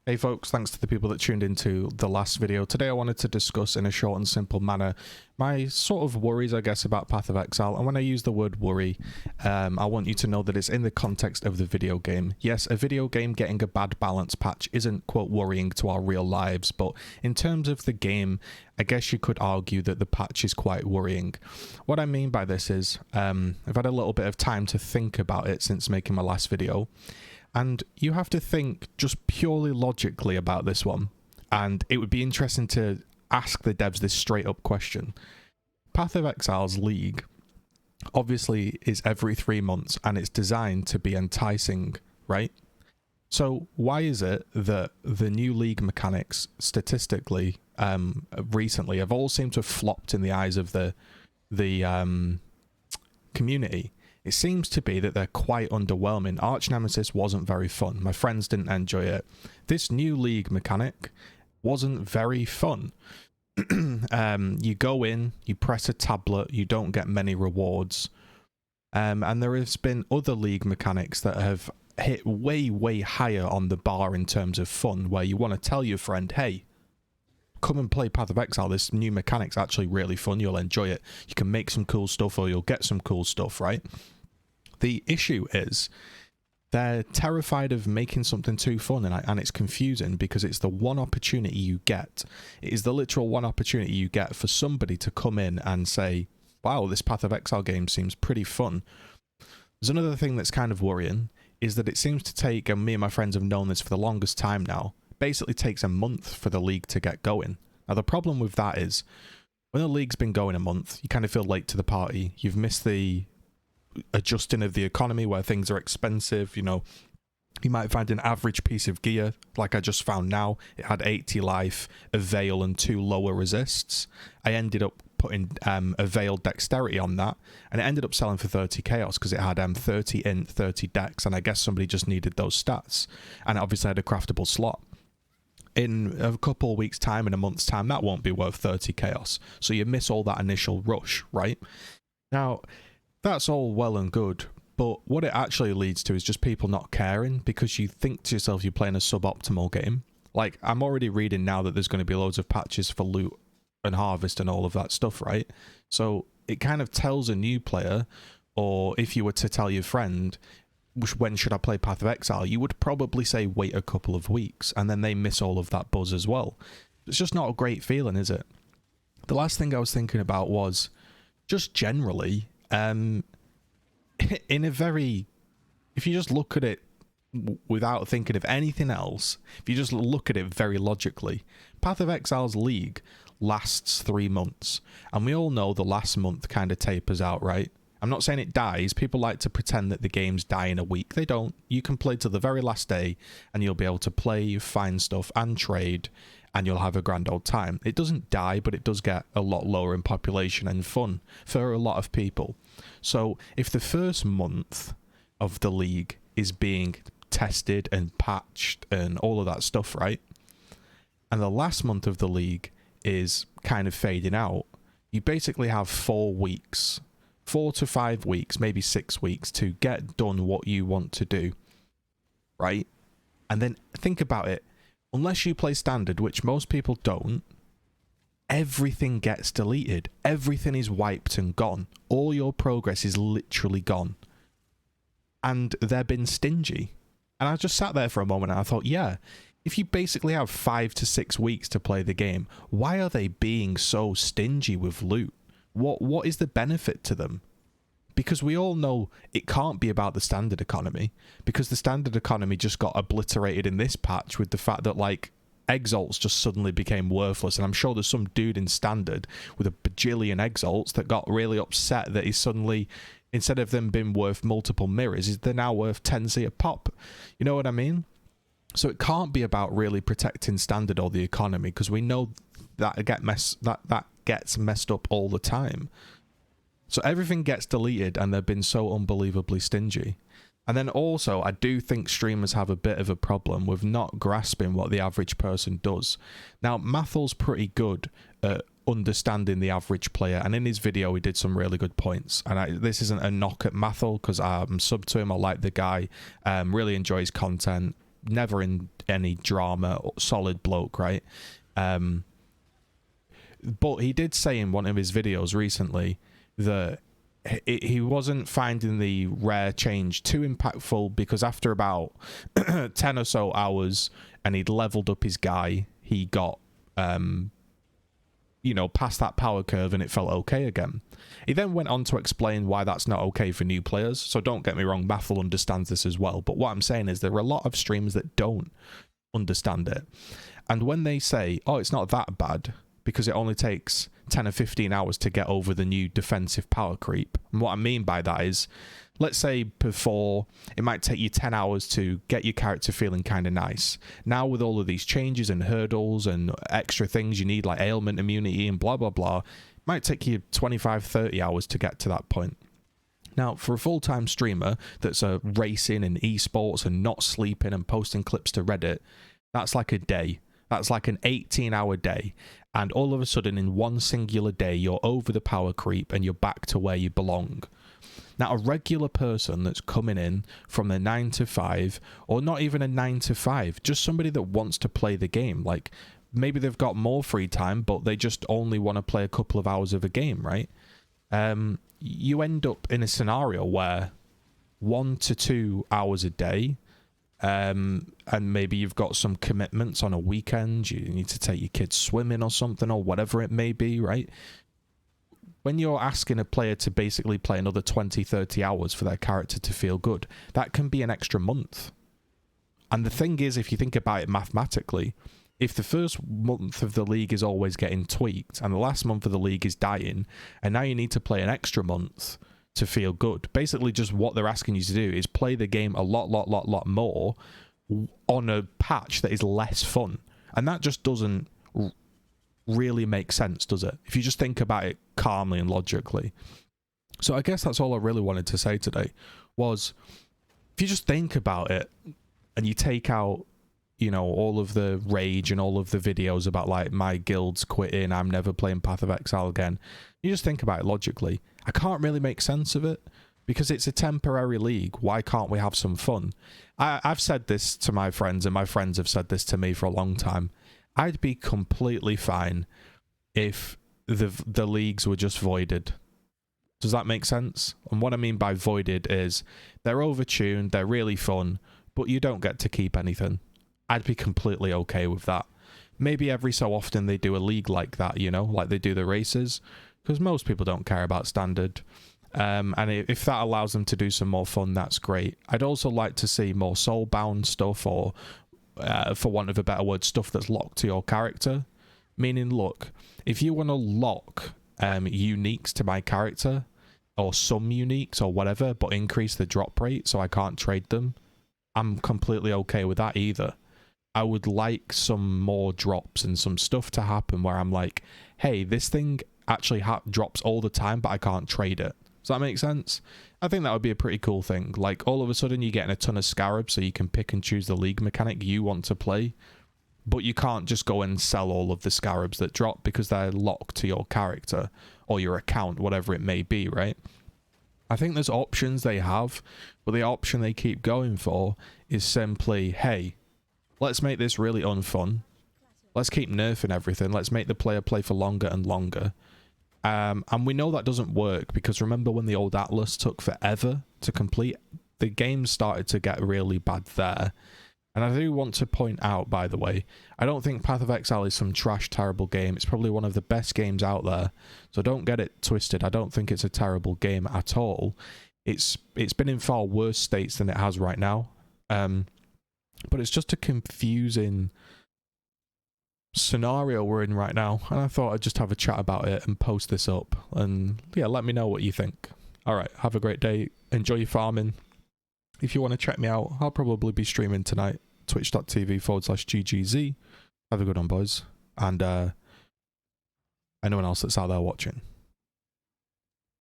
Hey folks, thanks to the people that tuned into the last video. Today I wanted to discuss in a short and simple manner my sort of worries, I guess, about Path of Exile. And when I use the word worry, I want you to know that it's in the context of the video game. Yes, a video game getting a bad balance patch isn't, quote, worrying to our real lives, but in terms of the game, I guess you could argue that the patch is quite worrying. What I mean by this is, I've had a little bit of time to think about it since making my last video. And you have to think just purely logically about this one. And it would be interesting to ask the devs this straight up question. Path of Exile's league obviously is every 3 months and it's designed to be enticing, right? So why is it that the new league mechanics statistically recently have all seemed to have flopped in the eyes of the community? It seems to be that they're quite underwhelming. Arch Nemesis wasn't very fun. My friends didn't enjoy it. This new league mechanic wasn't very fun. You go in, you press a tablet, you don't get many rewards. And there has been other league mechanics that have hit way, way higher on the bar in terms of fun, where you want to tell your friend, hey, come and play Path of Exile. This new mechanic's actually really fun. You'll enjoy it. You can make some cool stuff or you'll get some cool stuff, right? The issue is they're terrified of making something too fun, and it's confusing because it's the one opportunity you get. It is the literal one opportunity you get for somebody to come in and say, wow, this Path of Exile game seems pretty fun. There's another thing that's kind of worrying, is that it seems to take, and me and my friends have known this for the longest time now, basically takes a month for the league to get going. Now the problem with that is, when the league's been going a month, you kind of feel late to the party. You've missed the adjusting of the economy where things are expensive. You know, you might find an average piece of gear, like I just found now. It had 80 life, a veil, and 2 lower resists. I ended up putting a veiled dexterity on that, and it ended up selling for 30 chaos because it had 30 int, 30 dex, and I guess somebody just needed those stats, and it obviously had a craftable slot. In a couple of weeks' time, in a month's time, that won't be worth 30 chaos, so you miss all that initial rush, right? Now, that's all well and good, but what it actually leads to is just people not caring, because you think to yourself you're playing a suboptimal game. Like, I'm already reading now that there's going to be loads of patches for loot and harvest and all of that stuff, right? So it kind of tells a new player, or if you were to tell your friend, when should I play Path of Exile, you would probably say wait a couple of weeks, and then they miss all of that buzz as well. It's just not a great feeling, is it? The last thing I was thinking about was just generally, in a very, if you just look at it without thinking of anything else, if you just look at it very logically, Path of Exile's league lasts 3 months, and we all know the last month kind of tapers out, right? I'm not saying it dies. People like to pretend that the games die in a week. They don't. You can play to the very last day and you'll be able to play, find stuff and trade, and you'll have a grand old time. It doesn't die, but it does get a lot lower in population and fun for a lot of people. So if the first month of the league is being tested and patched and all of that stuff, right? And the last month of the league is kind of fading out, you basically have 4 weeks, 4 to 5 weeks, maybe 6 weeks to get done what you want to do, right? And then think about it. Unless you play standard, which most people don't, everything gets deleted. Everything is wiped and gone. All your progress is literally gone. And they're being stingy. And I just sat there for a moment and I thought, yeah, if you basically have 5 to 6 weeks to play the game, why are they being so stingy with loot? What is the benefit to them? Because we all know it can't be about the standard economy, because the standard economy just got obliterated in this patch with the fact that, like, exalts just suddenly became worthless. And I'm sure there's some dude in standard with a bajillion exalts that got really upset that he's suddenly, instead of them being worth multiple mirrors, they're now worth 10c a pop. You know what I mean? So it can't be about really protecting standard or the economy, because we know that gets messed up all the time. So everything gets deleted and they've been so unbelievably stingy. And then also, I do think streamers have a bit of a problem with not grasping what the average person does. Now, Mathel's pretty good at understanding the average player, and in his video he did some really good points. And this isn't a knock at Mathel, because I'm sub to him, I like the guy, really enjoy his content, never in any drama, solid bloke, right? But he did say in one of his videos recently that he wasn't finding the rare change too impactful, because after about 10 or so hours and he'd leveled up his guy, he got you know, past that power curve and it felt okay again. He then went on to explain why that's not okay for new players. So don't get me wrong, Baffle understands this as well. But what I'm saying is there are a lot of streamers that don't understand it. And when they say, oh, it's not that bad because it only takes 10 or 15 hours to get over the new defensive power creep. And what I mean by that is, let's say before, it might take you 10 hours to get your character feeling kind of nice. Now with all of these changes and hurdles and extra things you need, like ailment immunity and blah, blah, blah, it might take you 25, 30 hours to get to that point. Now, for a full-time streamer that's racing in esports and not sleeping and posting clips to Reddit, that's like a day. That's like an 18-hour day. And all of a sudden, in one singular day, you're over the power creep and you're back to where you belong. Now, a regular person that's coming in from the 9 to 5, or not even a 9 to 5, just somebody that wants to play the game. Like, maybe they've got more free time, but they just only want to play a couple of hours of a game, right? You end up in a scenario where 1 to 2 hours a day, and maybe you've got some commitments on a weekend, you need to take your kids swimming or something, or whatever it may be, right? When you're asking a player to basically play another 20, 30 hours for their character to feel good, that can be an extra month. And the thing is, if you think about it mathematically, if the first month of the league is always getting tweaked and the last month of the league is dying, and now you need to play an extra month to feel good, basically just what they're asking you to do is play the game a lot more on a patch that is less fun. And that just doesn't really make sense, does it? If you just think about it calmly and logically. So I guess that's all I really wanted to say today, was if you just think about it and you take out, you know, all of the rage and all of the videos about like my guild's quitting, I'm never playing Path of Exile again, you just think about it logically, I can't really make sense of it, because it's a temporary league. Why can't we have some fun? I've said this to my friends, and my friends have said this to me for a long time. I'd be completely fine if the leagues were just voided. Does that make sense? And what I mean by voided is they're overtuned, they're really fun, but you don't get to keep anything. I'd be completely okay with that. Maybe every so often they do a league like that, you know, like they do the races, because most people don't care about standard. And if that allows them to do some more fun, that's great. I'd also like to see more soulbound stuff, or for want of a better word, stuff that's locked to your character. Meaning, look, if you want to lock uniques to my character, or some uniques or whatever, but increase the drop rate so I can't trade them, I'm completely okay with that either. I would like some more drops and some stuff to happen where I'm like, hey, this thing actually drops all the time, but I can't trade it. Does that make sense? I think that would be a pretty cool thing. Like, all of a sudden you're getting a ton of scarabs, so you can pick and choose the league mechanic you want to play, but you can't just go and sell all of the scarabs that drop because they're locked to your character or your account, whatever it may be, right? I think there's options they have, but the option they keep going for is simply, hey, let's make this really unfun. Let's keep nerfing everything. Let's make the player play for longer and longer. And we know that doesn't work, because remember when the old Atlas took forever to complete? The game started to get really bad there. And I do want to point out, by the way, I don't think Path of Exile is some trash, terrible game. It's probably one of the best games out there. So don't get it twisted. I don't think it's a terrible game at all. It's been in far worse states than it has right now. But it's just a confusing scenario we're in right now, and I thought I'd just have a chat about it and post this up, and yeah, let me know what you think. Alright, have a great day, enjoy your farming. If you want to check me out, I'll probably be streaming tonight, twitch.tv/GGZ. Have a good one, boys, and anyone else that's out there watching.